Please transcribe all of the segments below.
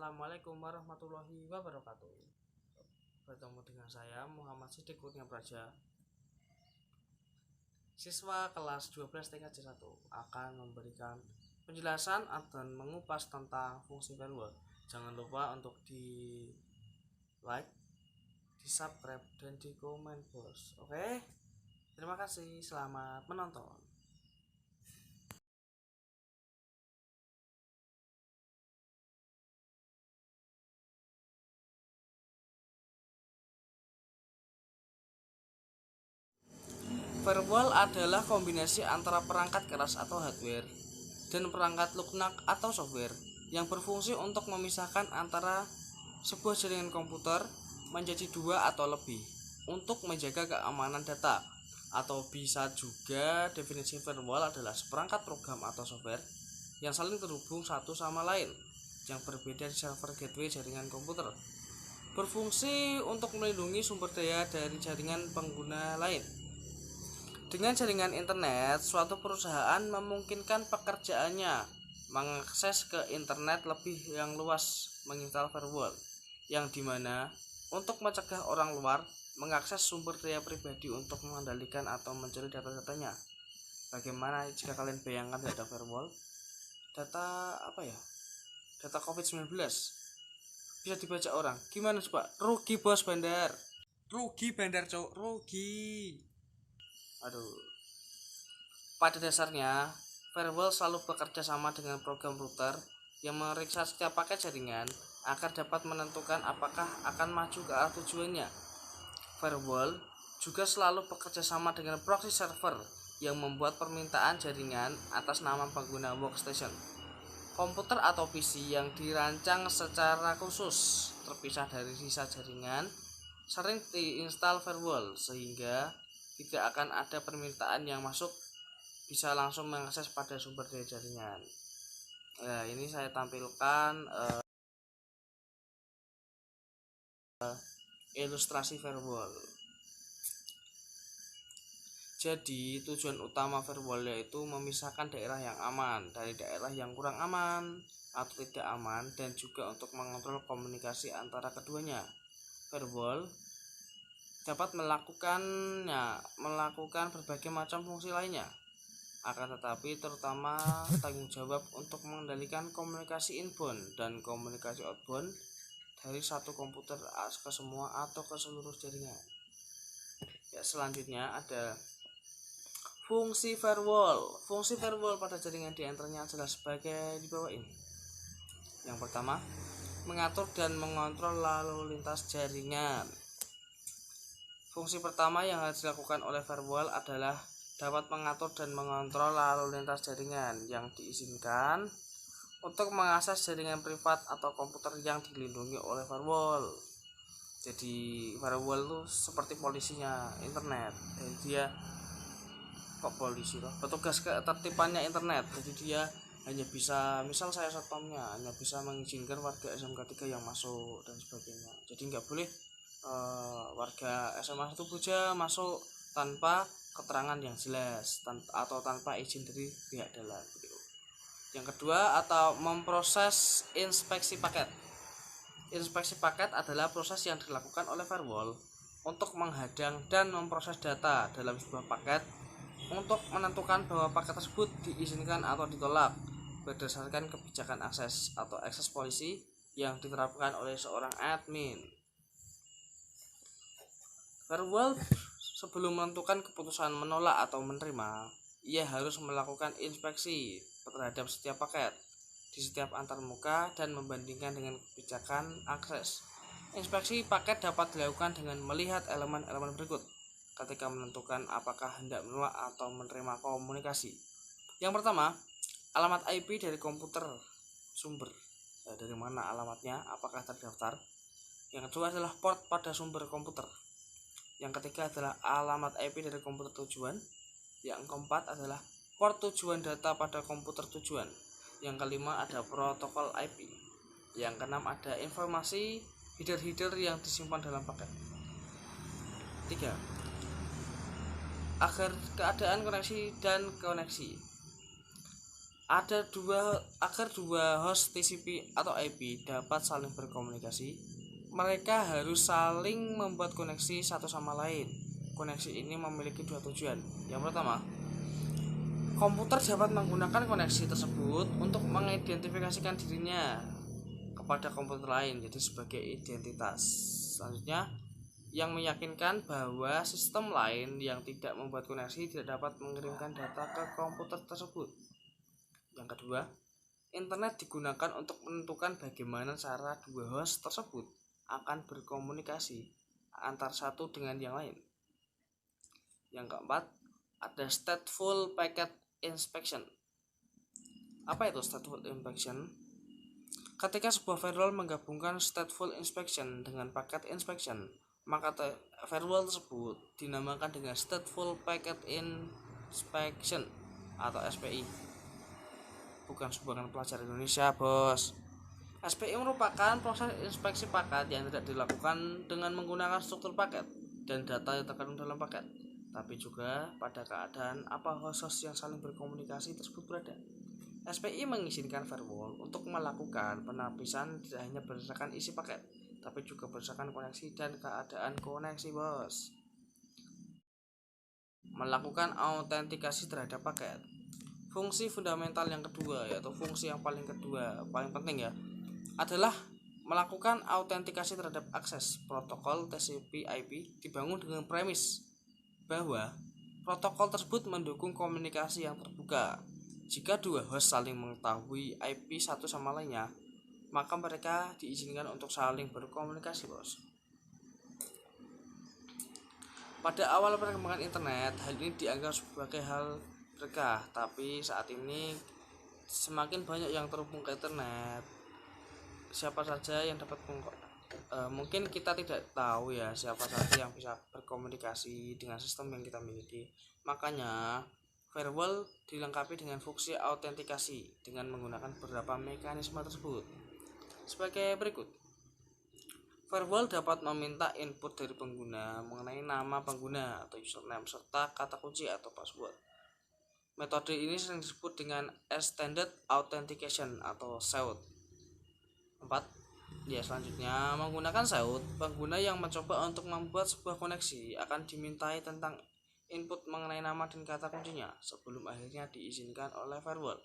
Assalamualaikum warahmatullahi wabarakatuh. Bertemu dengan saya Muhammad Siddiq Kurnia Praja, siswa kelas 12 TKJ 1, akan memberikan penjelasan dan mengupas tentang fungsi firewall. Jangan lupa untuk di like, di subscribe, dan di komen, bos. Oke, terima kasih, selamat menonton. Firewall adalah kombinasi antara perangkat keras atau hardware dan perangkat lunak atau software yang berfungsi untuk memisahkan antara sebuah jaringan komputer menjadi dua atau lebih untuk menjaga keamanan data. Atau bisa juga definisi firewall adalah seperangkat program atau software yang saling terhubung satu sama lain yang berbeda di server gateway jaringan komputer, berfungsi untuk melindungi sumber daya dari jaringan pengguna lain. Dengan jaringan internet, suatu perusahaan memungkinkan pekerjaannya mengakses ke internet lebih yang luas menginstal firewall, yang dimana untuk mencegah orang luar mengakses sumber daya pribadi untuk mengendalikan atau mencuri data-datanya. Bagaimana jika kalian bayangkan tidak ada firewall? Data Data COVID-19 bisa dibaca orang. Gimana coba? Rugi bos bandar. Rugi bandar, cowok. Rugi. Aduh. Pada dasarnya, firewall selalu bekerja sama dengan program router yang memeriksa setiap paket jaringan agar dapat menentukan apakah akan maju ke arah tujuannya. Firewall juga selalu bekerja sama dengan proxy server yang membuat permintaan jaringan atas nama pengguna workstation, komputer atau PC yang dirancang secara khusus terpisah dari sisa jaringan. Sering diinstal firewall sehingga tidak akan ada permintaan yang masuk, bisa langsung mengakses pada sumber daya jaringan. Ini saya tampilkan ilustrasi firewall. Jadi tujuan utama firewall yaitu memisahkan daerah yang aman dari daerah yang kurang aman atau tidak aman, dan juga untuk mengontrol komunikasi antara keduanya. Firewall dapat melakukan berbagai macam fungsi lainnya, akan tetapi terutama tanggung jawab untuk mengendalikan komunikasi inbound dan komunikasi outbound dari satu komputer ke semua atau ke seluruh jaringan. Selanjutnya ada fungsi firewall. Fungsi firewall pada jaringan diantaranya adalah sebagai di bawah ini. Yang pertama, mengatur dan mengontrol lalu lintas jaringan. Fungsi pertama yang harus dilakukan oleh firewall adalah dapat mengatur dan mengontrol lalu lintas jaringan yang diizinkan untuk mengakses jaringan privat atau komputer yang dilindungi oleh firewall. Jadi firewall itu seperti polisinya internet. Jadi dia petugas ketertibannya internet. Jadi dia hanya bisa, misal saya satpamnya, hanya bisa mengizinkan warga SMK 3 yang masuk dan sebagainya. Jadi nggak boleh warga SMA 1 Buja masuk tanpa keterangan yang jelas atau tanpa izin dari pihak dalam. Yang kedua, atau memproses inspeksi paket. Inspeksi paket adalah proses yang dilakukan oleh firewall untuk menghadang dan memproses data dalam sebuah paket untuk menentukan bahwa paket tersebut diizinkan atau ditolak berdasarkan kebijakan akses atau access policy yang diterapkan oleh seorang admin. Firewall sebelum menentukan keputusan menolak atau menerima, ia harus melakukan inspeksi terhadap setiap paket di setiap antarmuka dan membandingkan dengan kebijakan akses. Inspeksi paket dapat dilakukan dengan melihat elemen-elemen berikut ketika menentukan apakah hendak menolak atau menerima komunikasi. Yang pertama, alamat IP dari komputer sumber. Dari mana alamatnya, apakah terdaftar. Yang kedua adalah port pada sumber komputer. Yang ketiga adalah alamat IP dari komputer tujuan. Yang keempat adalah port tujuan data pada komputer tujuan. Yang kelima ada protokol IP. Yang keenam ada informasi header yang disimpan dalam paket. 3. Agar keadaan koneksi dan koneksi. Agar dua host TCP atau IP dapat saling berkomunikasi, mereka harus saling membuat koneksi satu sama lain. Koneksi ini memiliki dua tujuan. Yang pertama, komputer dapat menggunakan koneksi tersebut untuk mengidentifikasikan dirinya kepada komputer lain, jadi sebagai identitas. Selanjutnya, yang meyakinkan bahwa sistem lain yang tidak membuat koneksi tidak dapat mengirimkan data ke komputer tersebut. Yang kedua, internet digunakan untuk menentukan bagaimana cara dua host tersebut akan berkomunikasi antar satu dengan yang lain. Yang keempat, ada stateful packet inspection. Apa itu stateful inspection? Ketika sebuah firewall menggabungkan stateful inspection dengan packet inspection, maka firewall tersebut dinamakan dengan stateful packet inspection atau SPI. Bukan sembarangan pelajar Indonesia, bos. SPI merupakan proses inspeksi paket yang tidak dilakukan dengan menggunakan struktur paket dan data yang terkandung dalam paket, tapi juga pada keadaan apa host yang saling berkomunikasi tersebut berada. SPI mengizinkan firewall untuk melakukan penapisan tidak hanya berdasarkan isi paket, tapi juga berdasarkan koneksi dan keadaan koneksi, bos. Melakukan autentikasi terhadap paket. Fungsi fundamental yang kedua, yaitu fungsi yang paling penting ya, adalah melakukan autentikasi terhadap akses. Protokol TCP/IP dibangun dengan premis bahwa protokol tersebut mendukung komunikasi yang terbuka. Jika dua host saling mengetahui IP satu sama lainnya, maka mereka diizinkan untuk saling berkomunikasi, bos. Pada awal perkembangan internet, hal ini dianggap sebagai hal berkah, tapi saat ini semakin banyak yang terhubung ke internet. Siapa saja yang dapat mungkin kita tidak tahu ya siapa saja yang bisa berkomunikasi dengan sistem yang kita miliki. Makanya firewall dilengkapi dengan fungsi autentikasi dengan menggunakan beberapa mekanisme tersebut. Sebagai berikut. Firewall dapat meminta input dari pengguna mengenai nama pengguna atau username serta kata kunci atau password. Metode ini sering disebut dengan Extended Authentication atau SEAUT. 4. Selanjutnya, menggunakan SEAUT, pengguna yang mencoba untuk membuat sebuah koneksi akan dimintai tentang input mengenai nama dan kata kuncinya sebelum akhirnya diizinkan oleh firewall.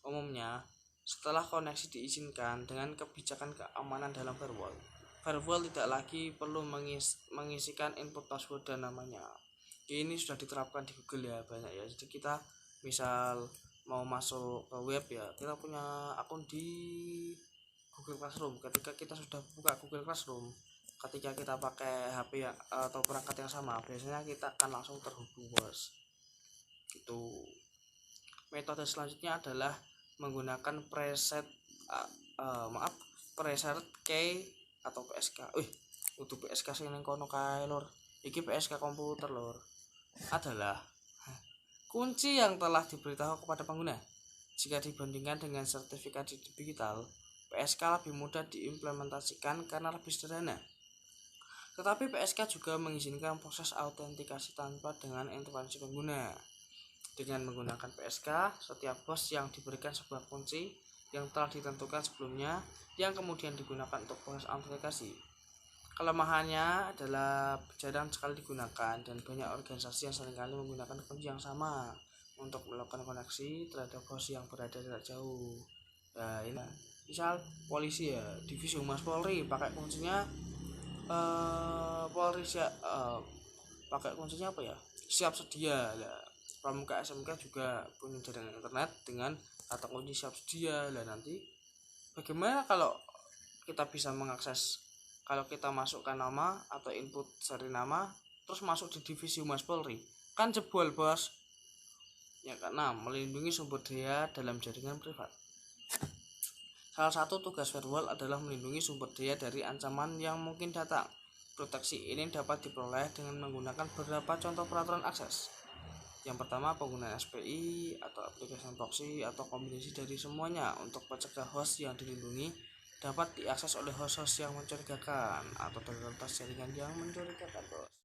Umumnya, setelah koneksi diizinkan dengan kebijakan keamanan dalam firewall tidak lagi perlu mengisikan input password dan namanya. Ini sudah diterapkan di Google ya, banyak ya. Jadi kita misal mau masuk ke web ya, kita punya akun di Google Classroom. Ketika kita sudah buka Google Classroom, ketika kita pakai HP atau perangkat yang sama, biasanya kita akan langsung terhubung, bos. Itu. Metode selanjutnya adalah menggunakan preset key atau PSK. Untuk PSK sing ning kono kae, Lur. Iki PSK komputer, Lur. Adalah kunci yang telah diberitahu kepada pengguna. Jika dibandingkan dengan sertifikat digital, PSK lebih mudah diimplementasikan karena lebih sederhana. Tetapi PSK juga mengizinkan proses autentikasi tanpa dengan intervensi pengguna. Dengan menggunakan PSK, setiap host yang diberikan sebuah kunci yang telah ditentukan sebelumnya yang kemudian digunakan untuk proses autentikasi. Kelemahannya adalah jarang sekali digunakan dan banyak organisasi yang seringkali menggunakan kunci yang sama untuk melakukan koneksi terhadap host yang berada jarak jauh. Nah, ini misal polisi ya, divisi Humas Polri pakai kuncinya Polri pakai kuncinya apa ya? Siap sedia. Lah, Pramuka SMK juga punya jaringan internet dengan kata kunci siap sedia. Lah nanti bagaimana kalau kita bisa mengakses, kalau kita masukkan nama atau input seri nama terus masuk di divisi Humas Polri, kan jebol, bos. Ya, karena melindungi sumber daya dalam jaringan privat. Salah satu tugas firewall adalah melindungi sumber daya dari ancaman yang mungkin datang. Proteksi ini dapat diperoleh dengan menggunakan beberapa contoh peraturan akses. Yang pertama, penggunaan SPI atau application proxy atau kombinasi dari semuanya untuk mencegah host yang dilindungi dapat diakses oleh host-host yang mencurigakan atau terlepas jaringan yang mencurigakan, bos.